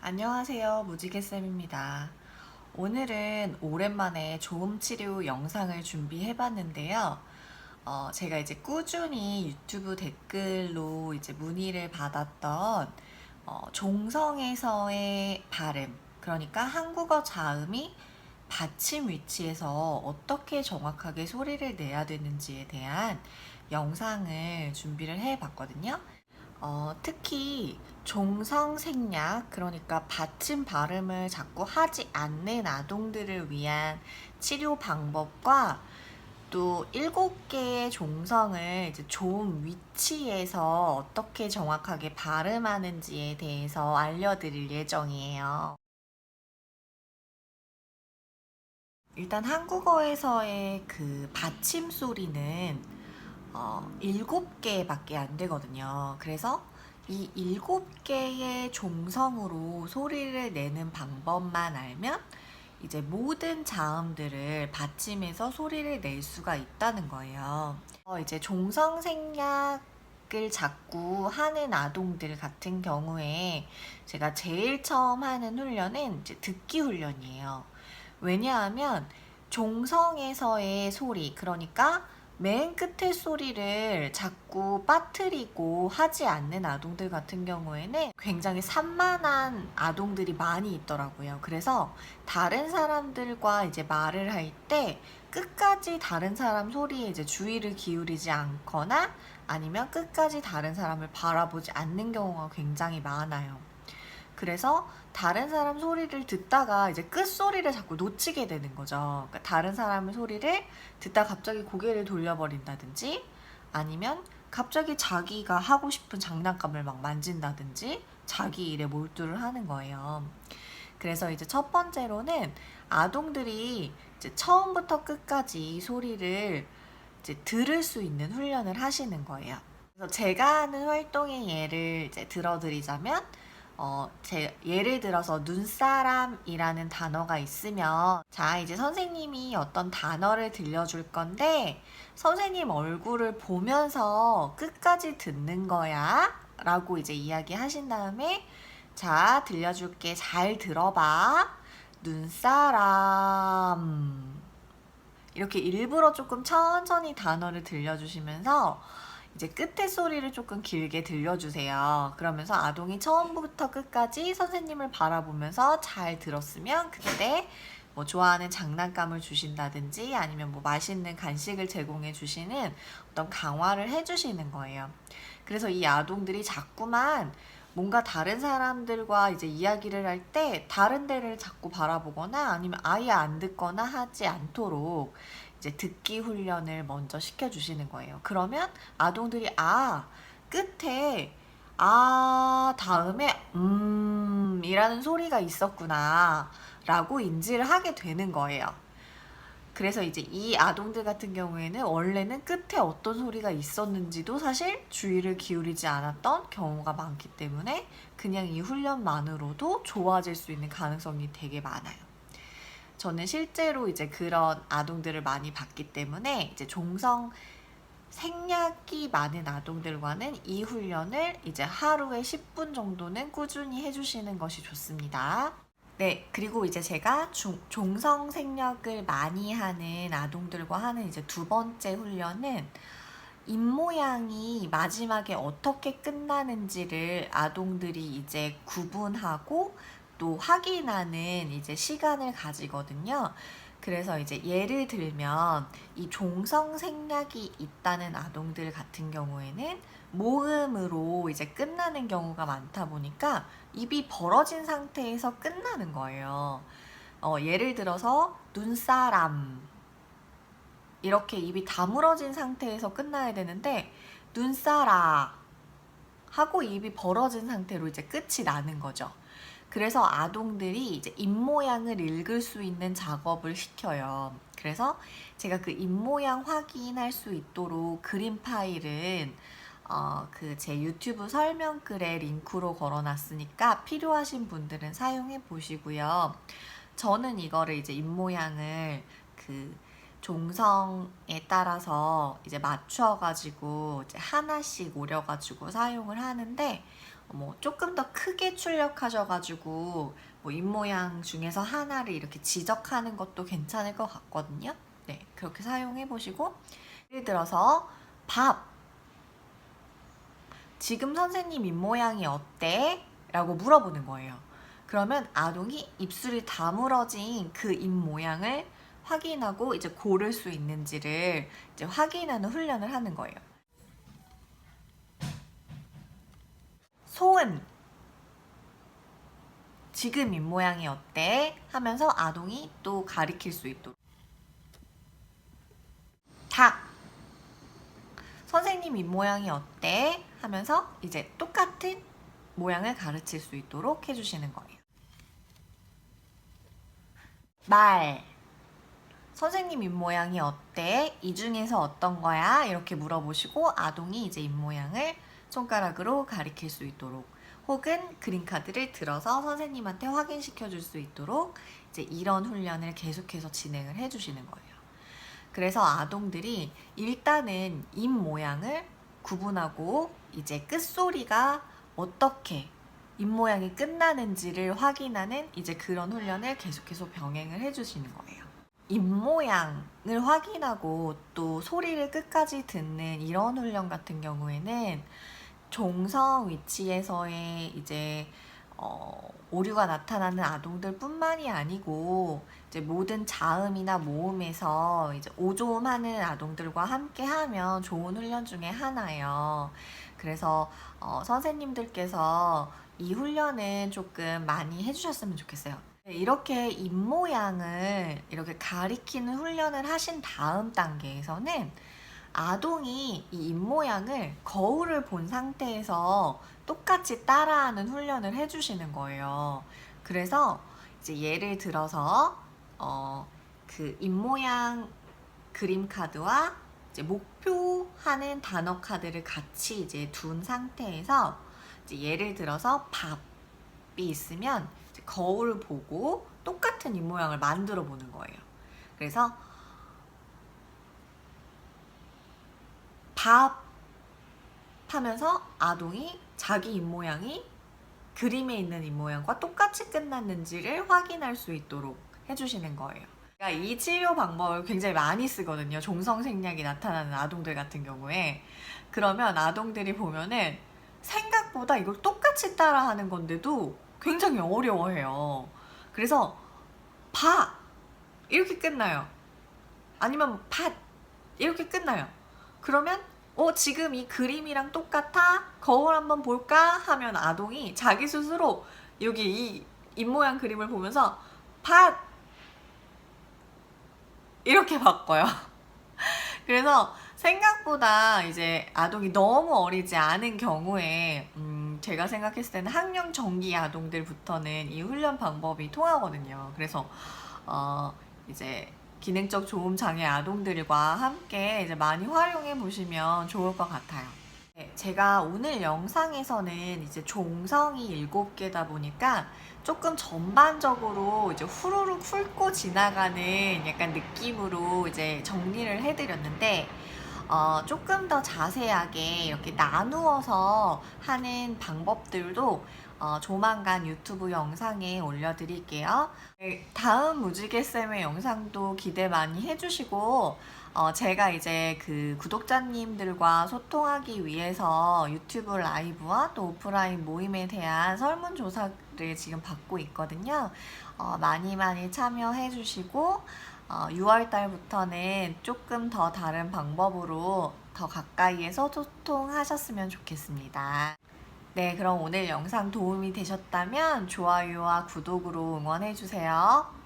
안녕하세요. 무지개쌤입니다. 오늘은 오랜만에 조음치료 영상을 준비해 봤는데요. 제가 이제 꾸준히 유튜브 댓글로 이제 문의를 받았던 종성에서의 발음, 그러니까 한국어 자음이 받침 위치에서 어떻게 정확하게 소리를 내야 되는지에 대한 영상을 준비를 해 봤거든요. 특히 종성생략, 그러니까 받침 발음을 자꾸 하지 않는 아동들을 위한 치료 방법과 또 7개의 종성을 이제 좋은 위치에서 어떻게 정확하게 발음하는지에 대해서 알려드릴 예정이에요. 일단 한국어에서의 그 받침 소리는 7개밖에 안 되거든요. 그래서 이 7개의 종성으로 소리를 내는 방법만 알면 이제 모든 자음들을 받침해서 소리를 낼 수가 있다는 거예요. 이제 종성 생략을 자꾸 하는 아동들 같은 경우에 제가 제일 처음 하는 훈련은 이제 듣기 훈련이에요. 왜냐하면 종성에서의 소리, 그러니까 맨 끝에 소리를 자꾸 빠뜨리고 하지 않는 아동들 같은 경우에는 굉장히 산만한 아동들이 많이 있더라고요. 그래서 다른 사람들과 이제 말을 할 때 끝까지 다른 사람 소리에 이제 주의를 기울이지 않거나 아니면 끝까지 다른 사람을 바라보지 않는 경우가 굉장히 많아요. 그래서 다른 사람 소리를 듣다가 이제 끝소리를 자꾸 놓치게 되는 거죠. 그러니까 다른 사람의 소리를 듣다 갑자기 고개를 돌려버린다든지 아니면 갑자기 자기가 하고 싶은 장난감을 막 만진다든지 자기 일에 몰두를 하는 거예요. 그래서 이제 첫 번째로는 아동들이 이제 처음부터 끝까지 소리를 이제 들을 수 있는 훈련을 하시는 거예요. 그래서 제가 하는 활동의 예를 이제 들어드리자면 예를 들어서 눈사람이라는 단어가 있으면, 자, 이제 선생님이 어떤 단어를 들려줄 건데, 선생님 얼굴을 보면서 끝까지 듣는 거야. 라고 이제 이야기 하신 다음에, 자, 들려줄게. 잘 들어봐. 눈사람. 이렇게 일부러 조금 천천히 단어를 들려주시면서 이제 끝에 소리를 조금 길게 들려주세요. 그러면서 아동이 처음부터 끝까지 선생님을 바라보면서 잘 들었으면 그때 뭐 좋아하는 장난감을 주신다든지 아니면 뭐 맛있는 간식을 제공해 주시는 어떤 강화를 해주시는 거예요. 그래서 이 아동들이 자꾸만 뭔가 다른 사람들과 이제 이야기를 할 때 다른 데를 자꾸 바라보거나 아니면 아예 안 듣거나 하지 않도록 이제 듣기 훈련을 먼저 시켜주시는 거예요. 그러면 아동들이 끝에 다음에 이라는 소리가 있었구나 라고 인지를 하게 되는 거예요. 그래서 이제 이 아동들 같은 경우에는 원래는 끝에 어떤 소리가 있었는지도 사실 주의를 기울이지 않았던 경우가 많기 때문에 그냥 이 훈련만으로도 좋아질 수 있는 가능성이 되게 많아요. 저는 실제로 이제 그런 아동들을 많이 봤기 때문에 이제 종성 생략이 많은 아동들과는 이 훈련을 이제 하루에 10분 정도는 꾸준히 해주시는 것이 좋습니다. 네, 그리고 이제 제가 종성 생략을 많이 하는 아동들과 하는 이제 두 번째 훈련은 입 모양이 마지막에 어떻게 끝나는지를 아동들이 이제 구분하고 또 확인하는 이제 시간을 가지거든요. 그래서 이제 예를 들면 이 종성 생략이 있다는 아동들 같은 경우에는 모음으로 이제 끝나는 경우가 많다 보니까 입이 벌어진 상태에서 끝나는 거예요. 예를 들어서 눈사람 이렇게 입이 다물어진 상태에서 끝나야 되는데 눈사라 하고 입이 벌어진 상태로 이제 끝이 나는 거죠. 그래서 아동들이 이제 입 모양을 읽을 수 있는 작업을 시켜요. 그래서 제가 그 입 모양 확인할 수 있도록 그림 파일은 그 제 유튜브 설명글에 링크로 걸어놨으니까 필요하신 분들은 사용해 보시고요. 저는 이거를 이제 입 모양을 그 종성에 따라서 이제 맞춰가지고 이제 하나씩 오려가지고 사용을 하는데 뭐 조금 더 크게 출력하셔가지고 뭐 입모양 중에서 하나를 이렇게 지적하는 것도 괜찮을 것 같거든요. 네, 그렇게 사용해 보시고, 예를 들어서 밥, 지금 선생님 입모양이 어때? 라고 물어보는 거예요. 그러면 아동이 입술이 다물어진 그 입모양을 확인하고 이제 고를 수 있는지를 이제 확인하는 훈련을 하는 거예요. 소은, 지금 입모양이 어때? 하면서 아동이 또 가리킬 수 있도록. 닭, 선생님 입모양이 어때? 하면서 이제 똑같은 모양을 가르칠 수 있도록 해주시는 거예요. 말, 선생님 입모양이 어때? 이 중에서 어떤 거야? 이렇게 물어보시고 아동이 이제 입모양을 손가락으로 가리킬 수 있도록, 혹은 그림카드를 들어서 선생님한테 확인시켜 줄 수 있도록 이제 이런 훈련을 계속해서 진행을 해주시는 거예요. 그래서 아동들이 일단은 입 모양을 구분하고 이제 끝소리가 어떻게 입 모양이 끝나는지를 확인하는 이제 그런 훈련을 계속해서 병행을 해주시는 거예요. 입 모양을 확인하고 또 소리를 끝까지 듣는 이런 훈련 같은 경우에는 종성 위치에서의 이제 오류가 나타나는 아동들 뿐만이 아니고 이제 모든 자음이나 모음에서 이제 오조음하는 아동들과 함께 하면 좋은 훈련 중에 하나예요. 그래서 선생님들께서 이 훈련은 조금 많이 해주셨으면 좋겠어요. 이렇게 입모양을 이렇게 가리키는 훈련을 하신 다음 단계에서는 아동이 이 입모양을 거울을 본 상태에서 똑같이 따라하는 훈련을 해주시는 거예요. 그래서 이제 예를 들어서 그 입모양 그림 카드와 이제 목표하는 단어 카드를 같이 이제 둔 상태에서 이제 예를 들어서 밥이 있으면 이제 거울을 보고 똑같은 입모양을 만들어 보는 거예요. 그래서 밥 하면서 아동이 자기 입모양이 그림에 있는 입모양과 똑같이 끝났는지를 확인할 수 있도록 해주시는 거예요. 그러니까 이 치료 방법을 굉장히 많이 쓰거든요. 종성생략이 나타나는 아동들 같은 경우에. 그러면 아동들이 보면은 생각보다 이걸 똑같이 따라하는 건데도 굉장히 어려워해요. 그래서 봐! 이렇게 끝나요. 아니면 밭! 이렇게 끝나요. 그러면 지금 이 그림이랑 똑같아? 거울 한번 볼까? 하면 아동이 자기 스스로 여기 이 입모양 그림을 보면서 밭! 이렇게 바꿔요. 그래서 생각보다 이제 아동이 너무 어리지 않은 경우에 제가 생각했을 때는 학령 정기 아동들부터는 이 훈련 방법이 통하거든요. 그래서 이제 기능적 조음 장애 아동들과 함께 이제 많이 활용해 보시면 좋을 것 같아요. 네, 제가 오늘 영상에서는 이제 종성이 7개다 보니까 조금 전반적으로 이제 후루룩 훑고 지나가는 약간 느낌으로 이제 정리를 해드렸는데, 조금 더 자세하게 이렇게 나누어서 하는 방법들도 조만간 유튜브 영상에 올려드릴게요. 네, 다음 무지개쌤의 영상도 기대 많이 해주시고, 제가 이제 그 구독자님들과 소통하기 위해서 유튜브 라이브와 또 오프라인 모임에 대한 설문조사를 지금 받고 있거든요. 많이 많이 참여해 주시고, 6월달부터는 조금 더 다른 방법으로 더 가까이에서 소통하셨으면 좋겠습니다. 네, 그럼 오늘 영상 도움이 되셨다면 좋아요와 구독으로 응원해주세요.